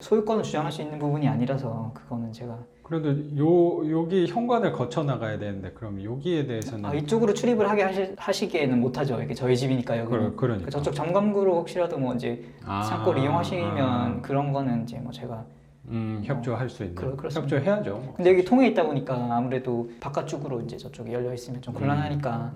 소유권을 주장할 수 있는 부분이 아니라서 그거는 제가 그래도 여기 현관을 거쳐 나가야 되는데 그럼 여기에 대해서는 이쪽으로 출입을 하시기에는 못하죠. 이게 저희 집이니까 여기는. 그러니까. 저쪽 점검구로 혹시라도 뭐 이제 창고를 이용하시면 그런 거는 이제 뭐 제가 협조할 수 있는. 그렇습니다. 협조해야죠. 뭐. 근데 여기 통해 있다 보니까 아무래도 바깥쪽으로 이제 저쪽이 열려 있으면 좀 곤란하니까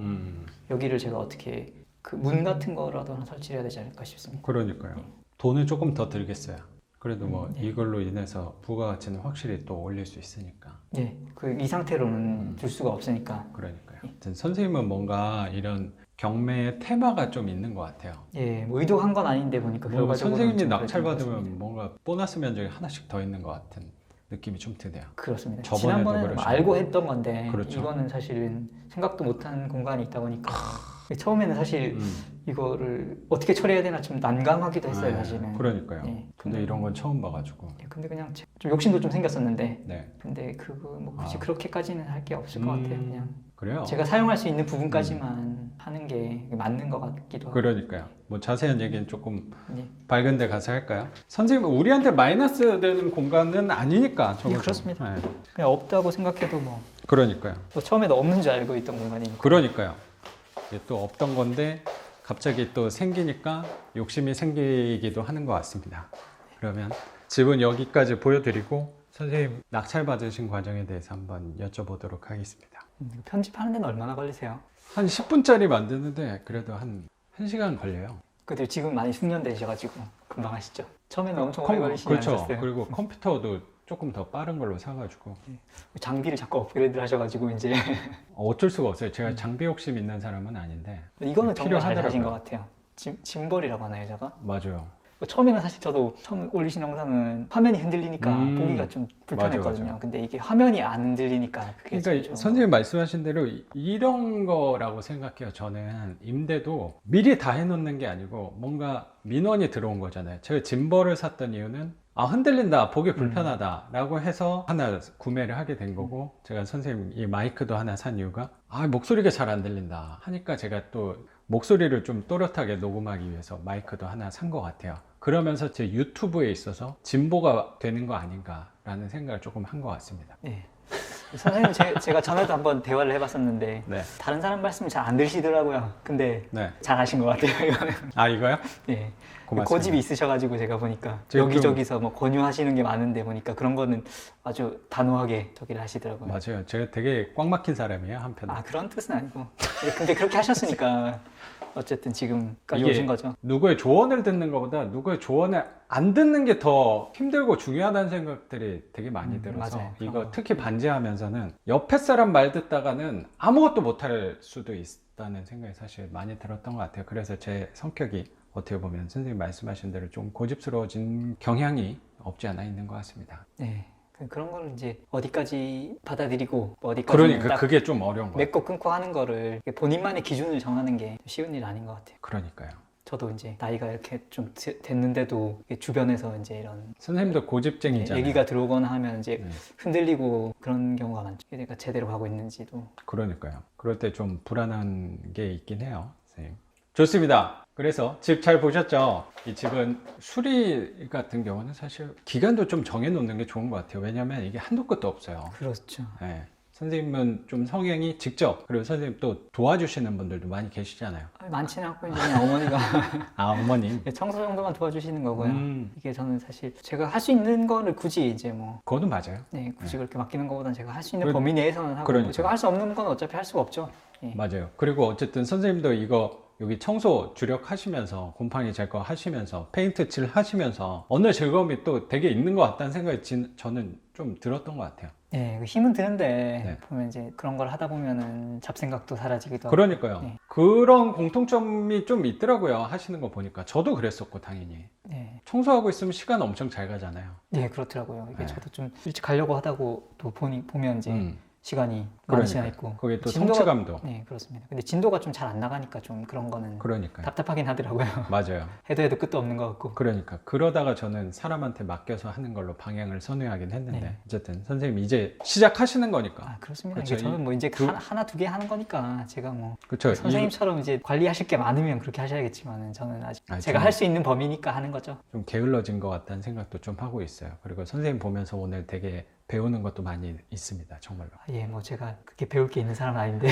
여기를 제가 어떻게 그 문 같은 거라도 하나 설치해야 되지 않을까 싶습니다. 그러니까요. 돈은 조금 더 들겠어요. 그래도 뭐 네. 이걸로 인해서 부가가치는 확실히 또 올릴 수 있으니까. 네, 그 이 상태로는 줄 수가 없으니까. 그러니까요. 하여튼 선생님은 뭔가 이런 경매의 테마가 좀 있는 것 같아요. 예, 뭐 의도한 건 아닌데 보니까 뭔가 결과적으로 선생님이 낙찰받으면 뭔가 보너스 면적이 하나씩 더 있는 것 같은 느낌이 좀 드네요. 그렇습니다. 저번에도 지난번에는 그러셨고. 알고 했던 건데 그렇죠. 이거는 사실은 생각도 못한 공간이 있다 보니까 처음에는 사실 이거를 어떻게 처리해야 되나 좀 난감하기도 했어요, 사실은. 그러니까요. 예, 근데 이런 건 처음 봐가지고. 근데 그냥 좀 욕심도 좀 생겼었는데 네. 근데 그거 뭐 굳이 그렇게까지는 할 게 없을 것 같아요. 그냥 그래요? 제가 사용할 수 있는 부분까지만 하는 게 맞는 것 같기도 하고. 그러니까요. 뭐 자세한 얘기는 조금 예. 밝은 데 가서 할까요? 선생님, 우리한테 마이너스 되는 공간은 아니니까. 예, 그렇습니다. 네. 그냥 없다고 생각해도 뭐 그러니까요. 처음에도 없는 줄 알고 있던 공간이니까. 그러니까요. 이게 또 없던 건데 갑자기 또 생기니까 욕심이 생기기도 하는 것 같습니다. 그러면 집은 여기까지 보여드리고 선생님 낙찰 받으신 과정에 대해서 한번 여쭤보도록 하겠습니다. 편집하는 데는 얼마나 걸리세요? 한 10분짜리 만드는데 그래도 한 1시간 걸려요. 근데 지금 많이 숙련되셔가지고 금방 하시죠? 처음에는 엄청 오래 걸리시지 그렇죠. 않으셨어요? 그리고 컴퓨터도 조금 더 빠른 걸로 사가지고 장비를 자꾸 업그레이드를 하셔가지고 이제 어쩔 수가 없어요. 제가 장비 욕심 있는 사람은 아닌데 이거는 정말 잘 필요하더라고요. 하신 것 같아요. 짐벌이라고 하나요, 제가? 맞아요. 처음에는 사실 저도 처음 올리신 영상은 화면이 흔들리니까 보기가 좀 불편했거든요. 맞아. 근데 이게 화면이 안 흔들리니까 그게 그러니까 좀 선생님 말씀하신 대로 이런 거라고 생각해요. 저는 임대도 미리 다 해놓는 게 아니고 뭔가 민원이 들어온 거잖아요. 제가 짐벌을 샀던 이유는 흔들린다, 보기 불편하다 라고 해서 하나 구매를 하게 된 거고 제가 선생님 이 마이크도 하나 산 이유가 목소리가 잘 안 들린다 하니까 제가 또 목소리를 좀 또렷하게 녹음하기 위해서 마이크도 하나 산 것 같아요. 그러면서 제 유튜브에 있어서 진보가 되는 거 아닌가라는 생각을 조금 한 것 같습니다. 네. 선생님 제가 전에도 한번 대화를 해봤었는데 네. 다른 사람 말씀을 잘 안 들으시더라고요. 근데 네. 잘 하신 것 같아요, 이거는. 이거요? 네. 고맙습니다. 고집이 있으셔가지고 제가 보니까 제가 여기저기서 뭐 권유하시는 게 많은데 보니까 그런 거는 아주 단호하게 저기를 하시더라고요. 맞아요. 제가 되게 꽉 막힌 사람이에요, 한편으로. 그런 뜻은 아니고. 근데 그렇게 하셨으니까 어쨌든 지금까지 이게 오신 거죠. 누구의 조언을 듣는 것보다 누구의 조언을 안 듣는 게 더 힘들고 중요하다는 생각들이 되게 많이 들어서 맞아요. 이거 특히 반지하면서는 옆에 사람 말 듣다가는 아무것도 못할 수도 있다는 생각이 사실 많이 들었던 것 같아요. 그래서 제 성격이 어떻게 보면 선생님 말씀하신 대로 좀 고집스러워진 경향이 없지 않아 있는 것 같습니다. 네. 그런 걸 이제 어디까지 받아들이고 어디까지 그러니까 그게 좀 어려운 것 같아요. 맺고 끊고 하는 거를 본인만의 기준을 정하는 게 쉬운 일 아닌 것 같아요. 그러니까요. 저도 이제 나이가 이렇게 좀 됐는데도 주변에서 이제 이런 선생님도 고집쟁이잖아요. 얘기가 들어오거나 하면 이제 흔들리고 그런 경우가 많죠. 내가 제대로 하고 있는지도. 그러니까요. 그럴 때 좀 불안한 게 있긴 해요, 선생님. 좋습니다. 그래서 집 잘 보셨죠? 이 집은 수리 같은 경우는 사실 기간도 좀 정해놓는 게 좋은 것 같아요. 왜냐면 이게 한도 끝도 없어요. 그렇죠. 네. 선생님은 좀 성향이 직접, 그리고 선생님 또 도와주시는 분들도 많이 계시잖아요. 많지는 않고 이제 그냥 어머니가 어머님. 청소 정도만 도와주시는 거고요. 이게 저는 사실 제가 할 수 있는 거를 굳이 이제 뭐 그거는 맞아요. 굳이 그렇게 맡기는 것보다는 제가 할 수 있는 범위 내에서는 하고 그러니까요. 제가 할 수 없는 건 어차피 할 수가 없죠. 예. 맞아요. 그리고 어쨌든 선생님도 이거 여기 청소 주력하시면서 곰팡이 제거하시면서 페인트 칠 하시면서 어느 즐거움이 또 되게 있는 것 같다는 생각이 저는 좀 들었던 것 같아요. 네, 힘은 드는데 네. 보면 이제 그런 걸 하다 보면은 잡생각도 사라지기도 하고. 그러니까요. 네. 그런 공통점이 좀 있더라고요. 하시는 거 보니까. 저도 그랬었고 당연히. 네. 청소하고 있으면 시간 엄청 잘 가잖아요. 네, 그렇더라고요. 이게 네. 저도 좀 일찍 가려고 하다고 또 보면 이제 시간이 많은 그러니까. 시간 있고 거기에 또 진도가- 성취감도. 네 그렇습니다. 근데 진도가 좀 잘 안 나가니까 좀 그런 거는 그러니까요. 답답하긴 하더라고요. 맞아요. 해도 끝도 없는 것 같고. 그러니까 그러다가 저는 사람한테 맡겨서 하는 걸로 방향을 선회하긴 했는데 네. 어쨌든 선생님 이제 시작하시는 거니까. 아 그렇습니다. 그쵸, 이게 저는 뭐 이제 하나 두 개 하는 거니까 제가 뭐 그렇죠. 선생님처럼 이제 관리하실 게 많으면 그렇게 하셔야겠지만은 저는 아직 아니, 제가 저는- 할 수 있는 범위니까 하는 거죠. 좀 게을러진 것 같다는 생각도 좀 하고 있어요. 그리고 선생님 보면서 오늘 되게 배우는 것도 많이 있습니다. 정말로. 예, 뭐 제가 그렇게 배울 게 있는 사람은 아닌데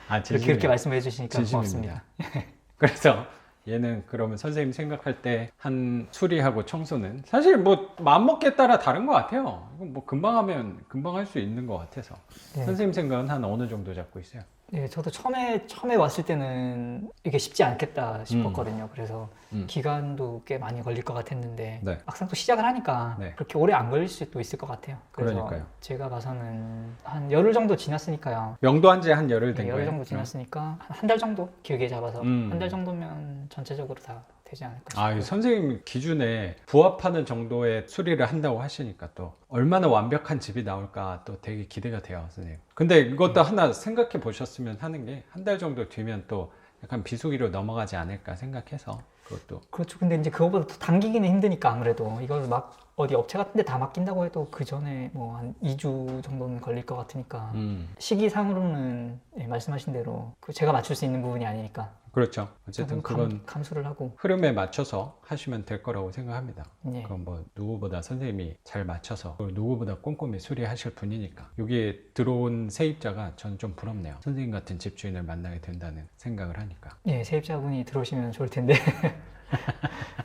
아, 그렇게 말씀해 주시니까 진심입니다. 고맙습니다. 그래서 얘는 그러면 선생님 생각할 때 한 수리하고 청소는 사실 뭐 마음먹기에 따라 다른 것 같아요. 이건 뭐 금방 하면 금방 할 수 있는 것 같아서. 네. 선생님 생각은 한 어느 정도 잡고 있어요? 네, 저도 처음에 왔을 때는 이게 쉽지 않겠다 싶었거든요. 그래서 기간도 꽤 많이 걸릴 것 같았는데 네. 막상 또 시작을 하니까 네. 그렇게 오래 안 걸릴 수도 있을 것 같아요. 그래서 그러니까요. 제가 봐서는 한 열흘 정도 지났으니까요. 명도한 지 한 열흘 된 네, 거예요? 열흘 정도 지났으니까 한 달 정도 길게 잡아서 음. 한 달 정도면 전체적으로 다 되지 않을까 아, 싶어요. 이 선생님 기준에 부합하는 정도의 수리를 한다고 하시니까 또 얼마나 완벽한 집이 나올까 또 되게 기대가 돼요, 선생님. 근데 이것도 하나 생각해 보셨으면 하는 게 한 달 정도 뒤면 또 약간 비수기로 넘어가지 않을까 생각해서 그것도. 그렇죠. 근데 이제 그거보다 더 당기기는 힘드니까 아무래도 이걸 막 어디 업체 같은 데 다 맡긴다고 해도 그 전에 뭐 한 2주 정도는 걸릴 것 같으니까 시기상으로는 예, 말씀하신 대로 그 제가 맞출 수 있는 부분이 아니니까 그렇죠. 어쨌든 조금 그건 감수를 하고 흐름에 맞춰서 하시면 될 거라고 생각합니다. 예. 그건 뭐 누구보다 선생님이 잘 맞춰서 그걸 누구보다 꼼꼼히 수리하실 분이니까 여기에 들어온 세입자가 저는 좀 부럽네요. 선생님 같은 집주인을 만나게 된다는 생각을 하니까. 예, 세입자분이 들어오시면 좋을 텐데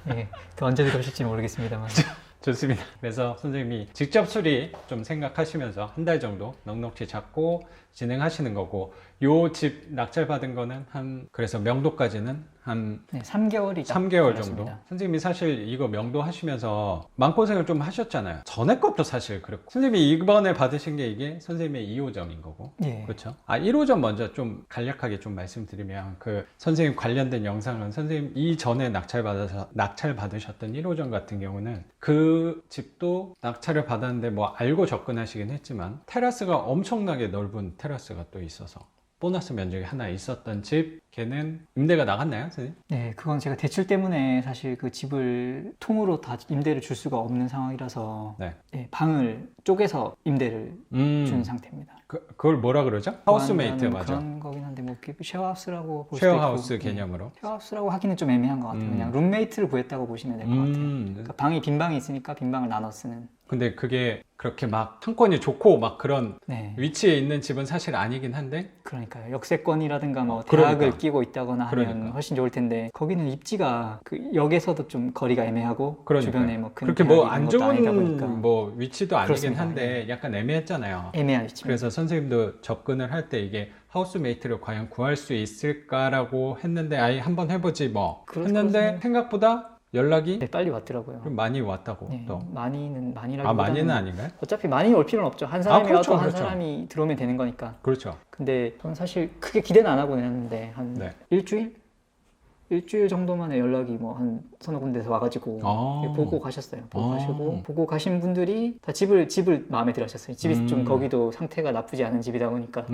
예, 또 언제 들어오실지 모르겠습니다만 좋습니다. 그래서 선생님이 직접 수리 좀 생각하시면서 한 달 정도 넉넉히 잡고 진행하시는 거고 요 집 낙찰 받은 거는 그래서 명도까지는 한 네, 3개월이 3개월 정도. 선생님이 사실 이거 명도 하시면서 마음고생을 좀 하셨잖아요. 전에 것도 사실 그렇고. 선생님이 이번에 받으신 게 이게 선생님의 2호점인 거고. 예. 그렇죠. 아, 1호점 먼저 좀 간략하게 좀 말씀드리면 그 선생님 관련된 영상은 선생님 이전에 낙찰 받으셨던 1호점 같은 경우는 그 집도 낙찰을 받았는데 뭐 알고 접근하시긴 했지만 테라스가 엄청나게 넓은 테라스가 또 있어서 보너스 면적이 하나 있었던 집, 걔는 임대가 나갔나요, 선생님? 네, 그건 제가 대출 때문에 사실 그 집을 통으로 다 임대를 줄 수가 없는 상황이라서 네. 예, 방을 쪼개서 임대를 준 상태입니다. 그걸 뭐라 그러죠? 하우스메이트 구한다는 맞아. 그런 거긴 한데 뭐 쉐어하우스라고 볼 수도 있고 쉐어하우스 개념으로. 쉐어하우스라고 하기는 좀 애매한 것 같아요. 그냥 룸메이트를 구했다고 보시면 될 것 같아요. 그러니까 방이 빈 방이 있으니까 빈 방을 나눠 쓰는. 근데 그게 그렇게 막 상권이 좋고 막 그런 네, 위치에 있는 집은 사실 아니긴 한데 그러니까요. 역세권이라든가 뭐 대학을 그러니까. 끼고 있다거나 하면 그러니까. 훨씬 좋을 텐데 거기는 입지가 그 역에서도 좀 거리가 애매하고 그러니까요. 주변에 뭐 큰 그렇게 뭐 대학이 안 이런 것도 아니다 좋은 보니까 뭐 위치도 아니긴 그렇습니다. 한데 약간 애매했잖아요. 애매한 위치. 그래서 선생님도 접근을 할 때 이게 하우스메이트를 과연 구할 수 있을까라고 했는데 아예 한번 해보지 뭐 했는데 그렇습니다. 생각보다 연락이 네, 빨리 왔더라고요. 좀 많이 왔다고 네, 또. 많이라기보다는 아, 많이는 아닌가요? 어차피 많이 올 필요는 없죠. 한 사람이 그렇죠, 와도 한 그렇죠. 사람이 들어오면 되는 거니까. 그렇죠. 근데 저는 사실 크게 기대는 안 하고 했는데 한 네. 일주일 정도만에 연락이 뭐 한 서너 군데서 와가지고 아. 보고 가셨어요. 보고 아. 가시고 보고 가신 분들이 다 집을 마음에 들어하셨어요. 집이 좀 거기도 상태가 나쁘지 않은 집이다 보니까.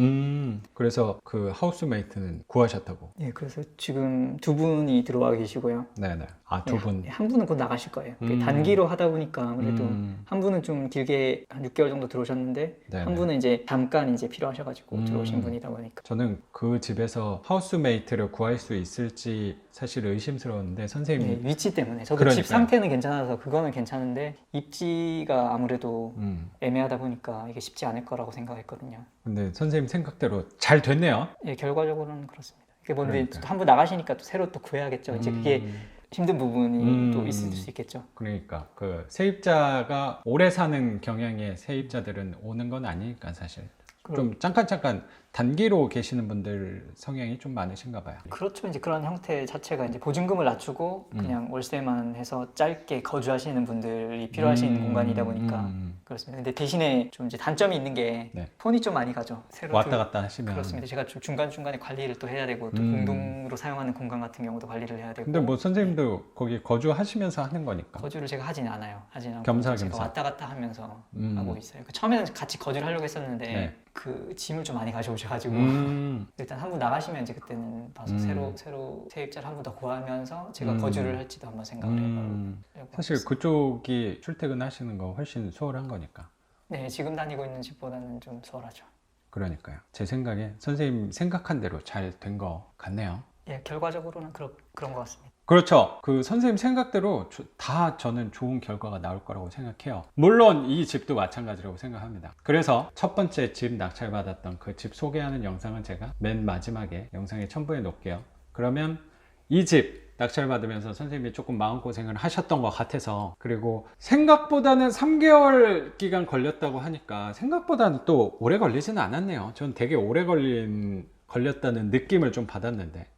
그래서 그 하우스메이트는 구하셨다고. 예, 그래서 지금 두 분이 들어와 계시고요. 네네. 아, 두 분. 한 분은 곧 나가실 거예요. 단기로 하다 보니까 아무래도 음. 한 분은 좀 길게 한 6개월 정도 들어오셨는데 네네. 한 분은 이제 잠깐 이제 필요하셔가지고 들어오신 분이다 보니까. 저는 그 집에서 하우스메이트를 구할 수 있을지 사실 의심스러웠는데 선생님이 네, 위치 때문에 저도 그러니까요. 집 상태는 괜찮아서 그거는 괜찮은데 입지가 아무래도 애매하다 보니까 이게 쉽지 않을 거라고 생각했거든요. 근데 선생님 생각대로 잘 됐네요. 예, 결과적으로는 그렇습니다. 이게 뭐 근데 그러니까. 한 분 나가시니까 또 새로 또 구해야겠죠. 이제 그게 힘든 부분이 또 있을 수 있겠죠. 그러니까 그 세입자가 오래 사는 경향의 세입자들은 오는 건 아니니까 사실 좀 잠깐 단기로 계시는 분들 성향이 좀 많으신가 봐요. 그렇죠. 이제 그런 형태 자체가 이제 보증금을 낮추고 그냥 월세만 해서 짧게 거주하시는 분들이 필요하신 공간이다 보니까 그렇습니다. 근데 대신에 좀 이제 단점이 있는 게 네. 손이 좀 많이 가죠. 새로 왔다 갔다 하시면. 그렇습니다. 제가 좀 중간중간에 관리를 또 해야 되고 또 공동으로 사용하는 공간 같은 경우도 관리를 해야 되고. 근데 뭐 선생님도 거기 거주하시면서 하는 거니까. 거주를 제가 하진 않아요. 하진 않고 겸사겸사. 제가 왔다 갔다 하면서 하고 있어요. 처음에는 같이 거주를 하려고 했었는데 네. 그 짐을 좀 많이 가져오셔가지고 일단 한 분 나가시면 이제 그때는 봐서 새로 세입자를 한 분 더 구하면서 제가 거주를 할지도 한번 생각을 해보고 사실 그쪽이 출퇴근하시는 거 훨씬 수월한 거니까. 네, 지금 다니고 있는 집보다는 좀 수월하죠. 그러니까요. 제 생각에 선생님 생각한 대로 잘 된 거 같네요. 예, 결과적으로는 그런 것 같습니다. 그렇죠. 그 선생님 생각대로 다 저는 좋은 결과가 나올 거라고 생각해요. 물론 이 집도 마찬가지라고 생각합니다. 그래서 첫 번째 집 낙찰받았던 그 집 소개하는 영상은 제가 맨 마지막에 영상에 첨부해 놓을게요. 그러면 이 집 낙찰받으면서 선생님이 조금 마음고생을 하셨던 것 같아서, 그리고 생각보다는 3개월 기간 걸렸다고 하니까 생각보다는 또 오래 걸리지는 않았네요. 전 되게 오래 걸렸다는 느낌을 좀 받았는데